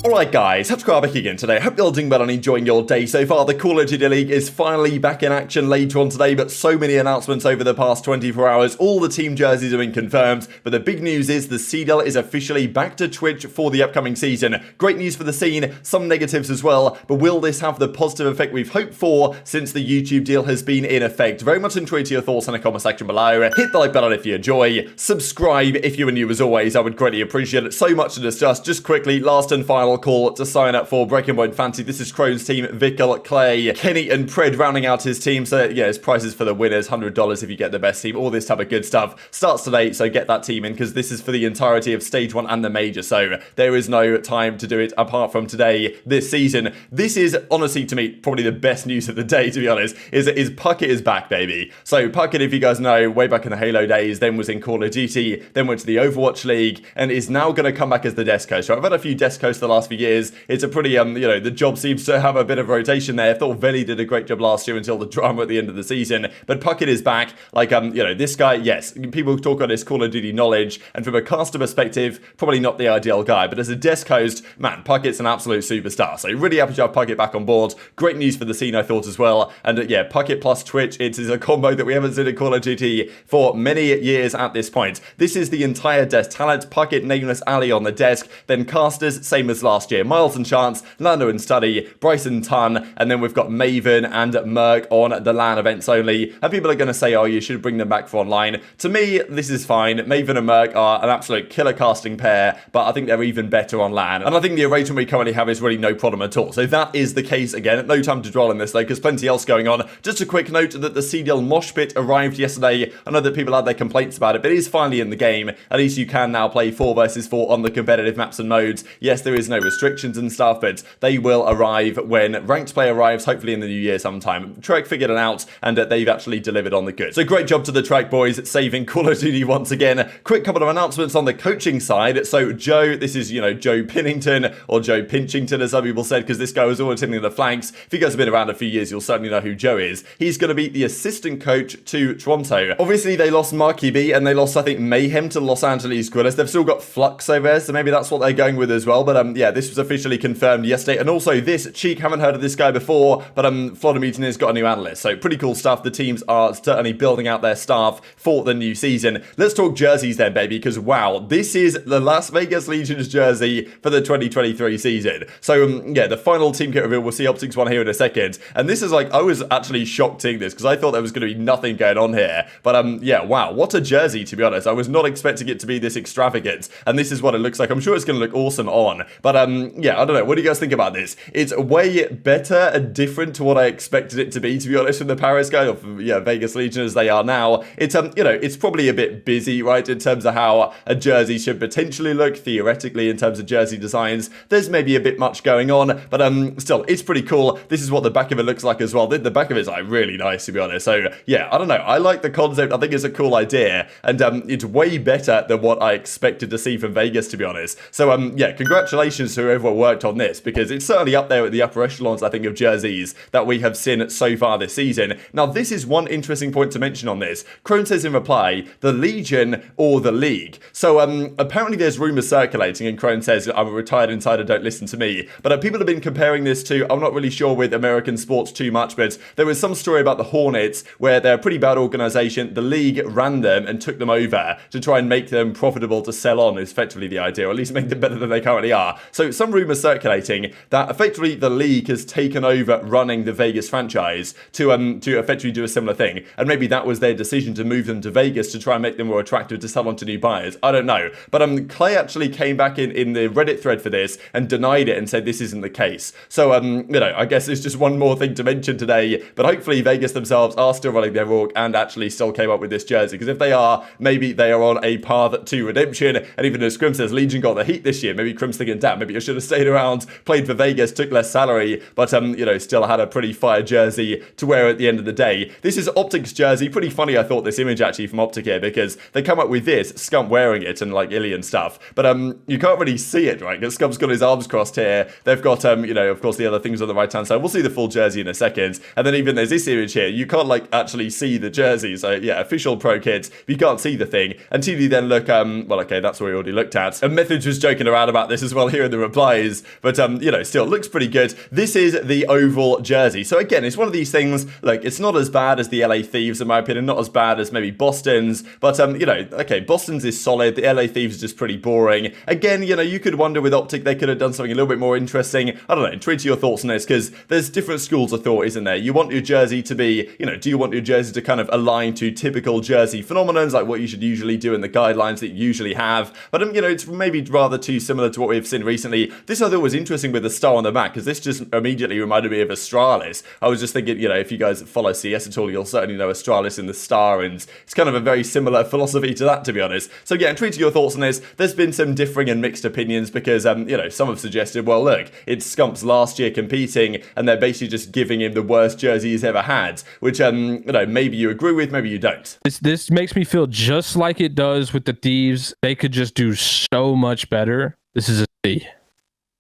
Alright guys, TacticalRab back again today. Hope you're all doing well and enjoying your day so far. The Call of Duty League is finally back in action later on today, but so many announcements over the past 24 hours. All the team jerseys have been confirmed, but the big news is the CDL is officially back to Twitch for the upcoming season. Great news for the scene, some negatives as well, but will this have the positive effect we've hoped for since the YouTube deal has been in effect? Very much intrigued to your thoughts in the comment section below. Hit the like button if you enjoy. Subscribe if you are new as always. I would greatly appreciate it. So much to discuss. Just quickly, last and final call to sign up for Breaking Point Fantasy. This is Crone's team, Vickle, Clay, Kenny and Pred rounding out his team. So yeah, his prizes for the winners, $100 if you get the best team, all this type of good stuff. Starts today, so get that team in because this is for the entirety of Stage 1 and the Major. So there is no time to do it apart from today, this season. This is honestly, to me, probably the best news of the day, to be honest, is Puckett is back, baby. So Puckett, if you guys know, way back in the Halo days, then was in Call of Duty, then went to the Overwatch League, and is now going to come back as the desk coach. So I've had a few desk coaches the last few years. It's a pretty, the job seems to have a bit of rotation there. I thought Veli did a great job last year until the drama at the end of the season. But Puckett is back. Like, this guy, yes, people talk about his Call of Duty knowledge, and from a caster perspective, probably not the ideal guy. But as a desk host, man, Puckett's an absolute superstar. So really happy to have Puckett back on board. Great news for the scene, I thought, as well. And Puckett plus Twitch, it is a combo that we haven't seen in Call of Duty for many years at this point. This is the entire desk talent. Puckett, Nameless, aLLeY on the desk. Then casters, same as last year. Miles and Chance, Lando and Study, Bryson Tunn, and then we've got Maven and Merc on the LAN events only. And people are going to say, oh, you should bring them back for online. To me, this is fine. Maven and Merc are an absolute killer casting pair, but I think they're even better on LAN. And I think the arrangement we currently have is really no problem at all. So that is the case again. No time to dwell on this though, because plenty else going on. Just a quick note that the CDL Mosh Pit arrived yesterday. I know that people had their complaints about it, but it is finally in the game. At least you can now play 4 versus 4 on the competitive maps and modes. Yes, there is no restrictions and stuff, but they will arrive when ranked play arrives, hopefully in the new year sometime. Trek figured it out, and they've actually delivered on the goods. So great job to the Trek boys, saving Call of Duty once again. Quick couple of announcements on the coaching side. So Joe, this is, Joe Pinnington, or Joe Pinchington, as some people said, because this guy was always hitting the flanks. If you guys have been around a few years, you'll certainly know who Joe is. He's going to be the assistant coach to Toronto. Obviously, they lost Marky B, and they lost, I think, Mayhem to Los Angeles Guerrillas. They've still got Flux over there, so maybe that's what they're going with as well. But this was officially confirmed yesterday. And also this, Cheek, haven't heard of this guy before, but Flodder has got a new analyst. So pretty cool stuff. The teams are certainly building out their staff for the new season. Let's talk jerseys then, baby, because wow, this is the Las Vegas Legion's jersey for the 2023 season. So the final team kit reveal, we'll see OpTic's one here in a second. And this is I was actually shocked seeing this because I thought there was going to be nothing going on here. But wow, what a jersey, to be honest. I was not expecting it to be this extravagant. And this is what it looks like. I'm sure it's going to look awesome on. But I don't know. What do you guys think about this? It's way better and different to what I expected it to be honest, from the Paris guy, or from, Vegas Legion as they are now. It's, it's probably a bit busy, right, in terms of how a jersey should potentially look, theoretically, in terms of jersey designs. There's maybe a bit much going on, but still, it's pretty cool. This is what the back of it looks like as well. The back of it's really nice, to be honest. So, I don't know. I like the concept. I think it's a cool idea, and it's way better than what I expected to see from Vegas, to be honest. So, congratulations to whoever worked on this, because it's certainly up there at the upper echelons, I think, of jerseys that we have seen so far this season. Now, this is one interesting point to mention on this. Crone says in reply, the Legion or the League. So, apparently there's rumours circulating, and Crone says, I'm a retired insider, don't listen to me. But people have been comparing this to, I'm not really sure with American sports too much, but there was some story about the Hornets, where they're a pretty bad organisation. The League ran them and took them over to try and make them profitable to sell on, is effectively the idea, or at least make them better than they currently are. So some rumours circulating that effectively the League has taken over running the Vegas franchise to effectively do a similar thing, and maybe that was their decision to move them to Vegas to try and make them more attractive to sell on to new buyers. I don't know, but Clay actually came back in the Reddit thread for this and denied it and said this isn't the case. So I guess it's just one more thing to mention today, but hopefully Vegas themselves are still running their org and actually still came up with this jersey, because if they are, maybe they are on a path to redemption. And even as Crim says, Legion got the heat this year, maybe Crim's thinking, damn, maybe I should have stayed around, played for Vegas, took less salary, but still had a pretty fire jersey to wear at the end of the day. This is OpTic's jersey. Pretty funny, I thought, this image actually from OpTic here, because they come up with this, Scump wearing it and iLLeY and stuff, but you can't really see it, right, because Scump's got his arms crossed here. They've got of course, the other things on the right hand side. We'll see the full jersey in a second, and then even there's this image here. You can't actually see the jersey. So official pro kits, but you can't see the thing until you then look. Well, okay, that's what we already looked at. And Methods was joking around about this as well here here in the replies, but you know, still looks pretty good. This is the oval jersey. So again, it's one of these things, like, it's not as bad as the LA Thieves in my opinion, not as bad as maybe Boston's, but you know, okay, Boston's is solid, the LA Thieves is just pretty boring. Again, you know, you could wonder with OpTic they could have done something a little bit more interesting. I don't know, tweet your thoughts on this, because there's different schools of thought, isn't there? You want your jersey to be, you know, do you want your jersey to kind of align to typical jersey phenomenons, like what you should usually do in the guidelines that you usually have? But you know, it's maybe rather too similar to what we've seen recently. This I thought was interesting with the star on the back, because this just immediately reminded me of Astralis. I was just thinking, you know, if you guys follow CS at all, you'll certainly know Astralis in the star, and it's kind of a very similar philosophy to that, to be honest. So yeah, tweet your thoughts on this. There's been some differing and mixed opinions, because you know, some have suggested, well, look, it's Scump's last year competing, and they're basically just giving him the worst jersey he's ever had, which you know, maybe you agree with, maybe you don't. This makes me feel just like it does with the Thieves. They could just do so much better. This is a C.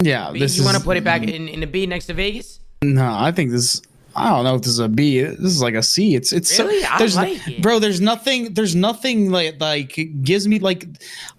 Yeah, You want to put it back in the B next to Vegas? No, I think this. I don't know if this is a B. This is like a C. It's really? I like it. Bro, there's nothing like gives me like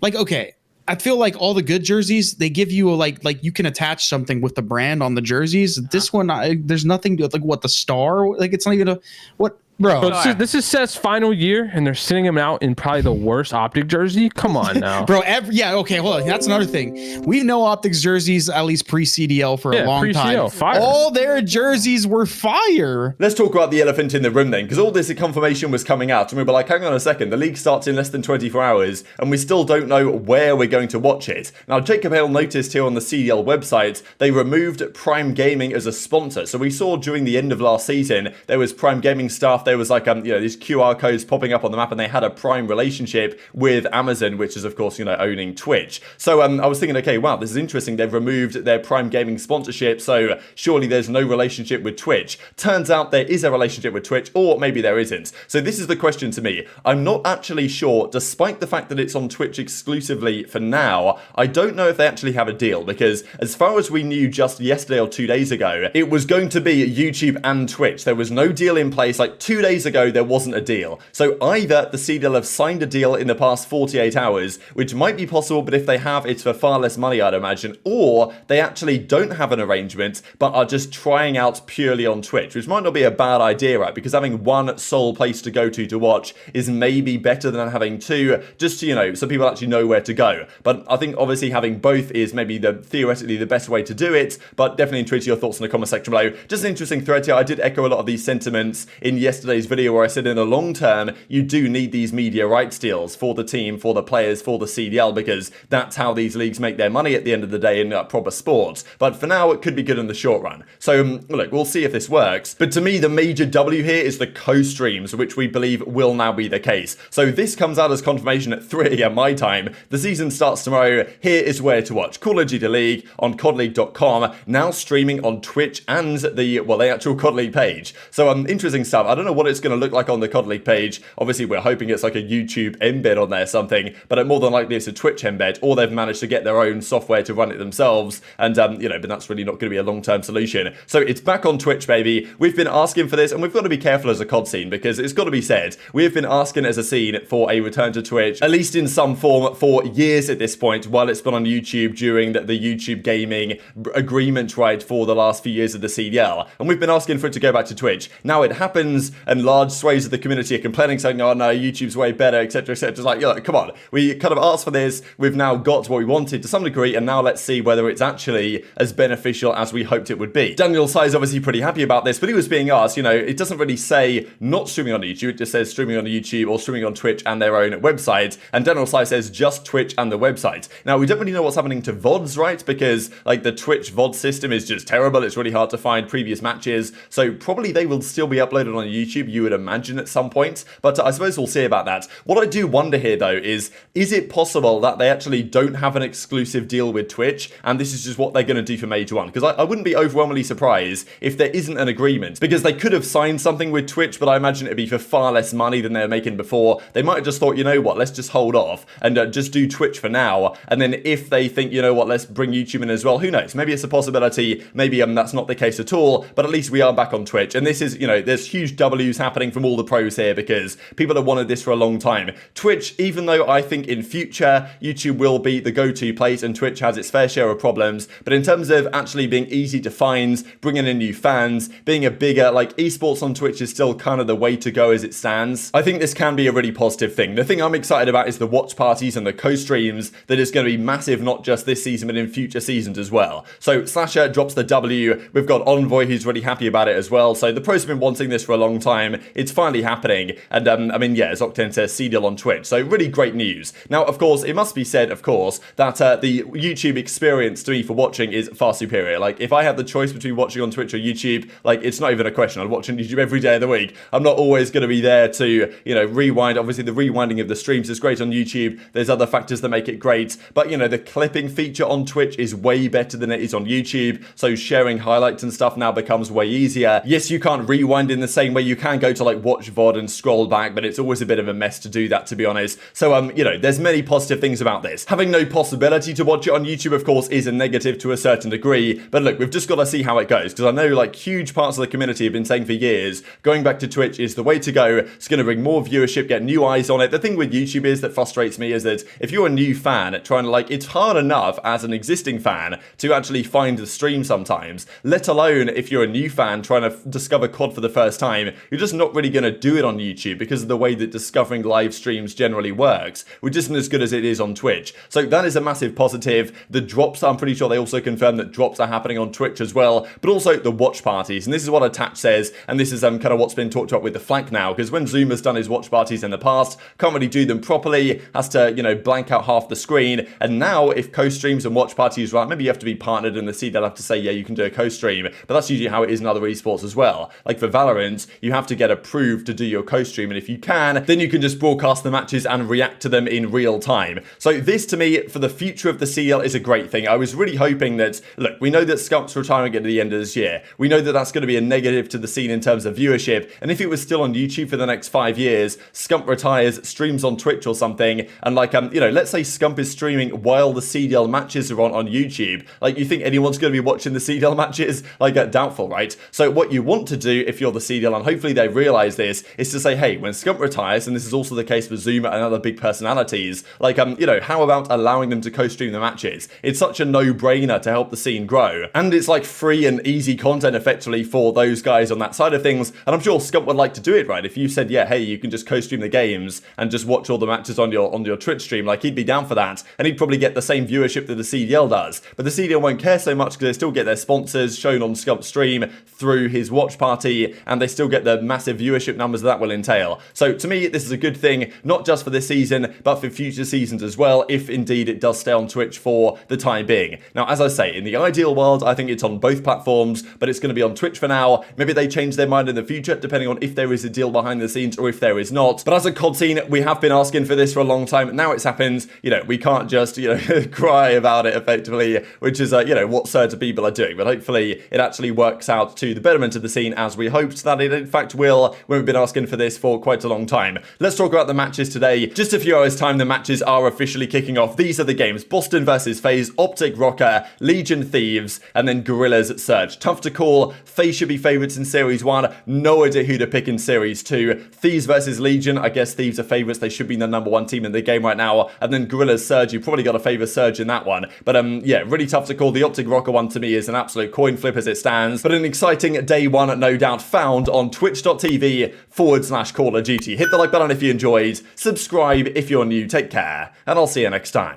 okay. I feel like all the good jerseys, they give you a like you can attach something with the brand on the jerseys. This one, there's nothing to like what the star, like it's not even a what. Bro, this is Seth's final year, and they're sitting him out in probably the worst OpTic jersey. Come on now, bro. Yeah, okay, hold on. That's another thing. We know OpTic's jerseys at least pre-CDL for a long time. Fire. All their jerseys were fire. Let's talk about the elephant in the room then, because all this confirmation was coming out, and we were like, hang on a second, the league starts in less than 24 hours, and we still don't know where we're going to watch it. Now, Jacob Hale noticed here on the CDL website, they removed Prime Gaming as a sponsor. So we saw during the end of last season, there was Prime Gaming stuff. There was like, you know, these QR codes popping up on the map, and they had a Prime relationship with Amazon, which is, of course, you know, owning Twitch. So I was thinking, okay, wow, this is interesting. They've removed their Prime Gaming sponsorship, so surely there's no relationship with Twitch. Turns out there is a relationship with Twitch, or maybe there isn't. So this is the question to me. I'm not actually sure, despite the fact that it's on Twitch exclusively for now, I don't know if they actually have a deal, because as far as we knew just yesterday or 2 days ago, it was going to be YouTube and Twitch. There was no deal in place. Like 2 days ago, there wasn't a deal. So either the CDL have signed a deal in the past 48 hours, which might be possible, but if they have, it's for far less money, I'd imagine, or they actually don't have an arrangement, but are just trying out purely on Twitch, which might not be a bad idea, right? Because having one sole place to go to watch is maybe better than having two, just to, you know, so people actually know where to go. But I think obviously having both is maybe theoretically the best way to do it, but definitely tweet your thoughts in the comment section below. Just an interesting thread here. I did echo a lot of these sentiments in yesterday's video, where I said in the long term, you do need these media rights deals for the team, for the players, for the CDL, because that's how these leagues make their money at the end of the day in proper sports. But for now, it could be good in the short run. So look, we'll see if this works. But to me, the major W here is the co-streams, which we believe will now be the case. So this comes out as confirmation at 3 a.m. my time. The season starts tomorrow. Here is where to watch Call of Duty League on CODLeague.com, now streaming on Twitch and the actual COD League page. So interesting stuff. I don't know what it's going to look like on the COD League page. Obviously, we're hoping it's like a YouTube embed on there, something, but more than likely it's a Twitch embed, or they've managed to get their own software to run it themselves, and you know, but that's really not going to be a long-term solution. So it's back on Twitch, baby. We've been asking for this, and we've got to be careful as a COD scene, because it's got to be said, we have been asking as a scene for a return to Twitch, at least in some form, for years at this point, while it's been on YouTube during the YouTube gaming agreement, right, for the last few years of the CDL, and we've been asking for it to go back to Twitch. Now it happens, and large swathes of the community are complaining, saying, oh no, YouTube's way better, etc, etc. It's like, yeah, come on, we kind of asked for this, we've now got what we wanted to some degree, and now let's see whether it's actually as beneficial as we hoped it would be. Daniel Sai is obviously pretty happy about this, but he was being asked, you know, it doesn't really say not streaming on YouTube, it just says streaming on YouTube or streaming on Twitch and their own website, and Daniel Sai says just Twitch and the website. Now, we don't really know what's happening to VODs, right, because like the Twitch VOD system is just terrible, it's really hard to find previous matches, so probably they will still be uploaded on YouTube, you would imagine, at some point, but I suppose we'll see about that. What I do wonder here, though, is it possible that they actually don't have an exclusive deal with Twitch, and this is just what they're going to do for Major 1? Because I wouldn't be overwhelmingly surprised if there isn't an agreement, because they could have signed something with Twitch, but I imagine it'd be for far less money than they were making before. They might have just thought, you know what, let's just hold off and just do Twitch for now, and then if they think, you know what, let's bring YouTube in as well, who knows, maybe it's a possibility, maybe that's not the case at all, but at least we are back on Twitch, and this is, you know, there's huge W W's happening from all the pros here because people have wanted this for a long time. Twitch, even though I think in future YouTube will be the go-to place and Twitch has its fair share of problems, but in terms of actually being easy to find, bringing in new fans, being a bigger, like esports on Twitch is still kind of the way to go as it stands. I think this can be a really positive thing. The thing I'm excited about is the watch parties and the co-streams that is going to be massive, not just this season, but in future seasons as well. So Slasher drops the W. We've got Envoy who's really happy about it as well. So the pros have been wanting this for a long time. It's finally happening. And I mean, yeah, as Octane says, CDL on Twitch. So really great news. Now, of course, it must be said, of course, that the YouTube experience to me for watching is far superior. Like, if I had the choice between watching on Twitch or YouTube, like, it's not even a question. I'd watch on YouTube every day of the week. I'm not always going to be there to, you know, rewind. Obviously, the rewinding of the streams is great on YouTube. There's other factors that make it great. But, you know, the clipping feature on Twitch is way better than it is on YouTube. So sharing highlights and stuff now becomes way easier. Yes, you can't rewind in the same way. You can go to, like, watch VOD and scroll back, but it's always a bit of a mess to do that, to be honest. So, you know, there's many positive things about this. Having no possibility to watch it on YouTube, of course, is a negative to a certain degree. But look, we've just got to see how it goes, because I know, like, huge parts of the community have been saying for years, going back to Twitch is the way to go. It's going to bring more viewership, get new eyes on it. The thing with YouTube is that frustrates me is that if you're a new fan trying to, like, it's hard enough as an existing fan to actually find the stream sometimes, let alone if you're a new fan trying to discover COD for the first time. You're just not really going to do it on YouTube because of the way that discovering live streams generally works, which isn't as good as it is on Twitch. So that is a massive positive. The drops, I'm pretty sure they also confirmed that drops are happening on Twitch as well, but also the watch parties. And this is what Attach says, and this is kind of what's been talked about with the flank now, because when Zoom has done his watch parties in the past, can't really do them properly, has to, you know, blank out half the screen. And now if co-streams and watch parties, right, maybe you have to be partnered and the CDL have to say, yeah, you can do a co-stream, but that's usually how it is in other esports as well. Like for Valorant, you have to get approved to do your co-stream, and if you can, then you can just broadcast the matches and react to them in real time. So this, to me, for the future of the CDL is a great thing. I was really hoping that, look, we know that Scump's retiring at the end of this year. We know that that's going to be a negative to the scene in terms of viewership, and if it was still on YouTube for the next 5 years, Scump retires, streams on Twitch or something, and like, you know, let's say Scump is streaming while the CDL matches are on YouTube. Like, you think anyone's going to be watching the CDL matches? Like, doubtful, right? So what you want to do if you're the CDL, and hopefully they realize this, is to say, hey, when Scump retires, and this is also the case for Zoom and other big personalities, like, you know, how about allowing them to co-stream the matches? It's such a no-brainer to help the scene grow, and it's like free and easy content effectively for those guys on that side of things, and I'm sure Scump would like to do it, right? If you said, yeah, hey, you can just co-stream the games and just watch all the matches on your Twitch stream, like, he'd be down for that, and he'd probably get the same viewership that the CDL does, but the CDL won't care so much because they still get their sponsors shown on Scump's stream through his watch party, and they still get the massive viewership numbers that will entail. So to me, this is a good thing, not just for this season, but for future seasons as well, if indeed it does stay on Twitch for the time being. Now, as I say, in the ideal world, I think it's on both platforms, but it's going to be on Twitch for now. Maybe they change their mind in the future, depending on if there is a deal behind the scenes or if there is not. But as a COD scene, we have been asking for this for a long time. Now it's happened. You know, we can't just, you know, cry about it effectively, which is, you know, what certain people are doing. But hopefully it actually works out to the betterment of the scene as we hoped that it in fact will, when we've been asking for this for quite a long time. Let's talk about the matches today. Just a few hours time, the matches are officially kicking off. These are the games: Boston versus FaZe, OpTic Rokkr, Legion Thieves, and then Guerrillas at Surge. Tough to call. FaZe should be favourites in Series 1. No idea who to pick in Series 2. Thieves versus Legion. I guess Thieves are favourites. They should be the #1 team in the game right now. And then Guerrillas Surge. You probably got to favour Surge in that one. But yeah, really tough to call. The OpTic Rokkr one to me is an absolute coin flip as it stands. But an exciting day one, no doubt, found on twitch.tv/Call of Duty. Hit the like button if you enjoyed. Subscribe if you're new. Take care. And I'll see you next time.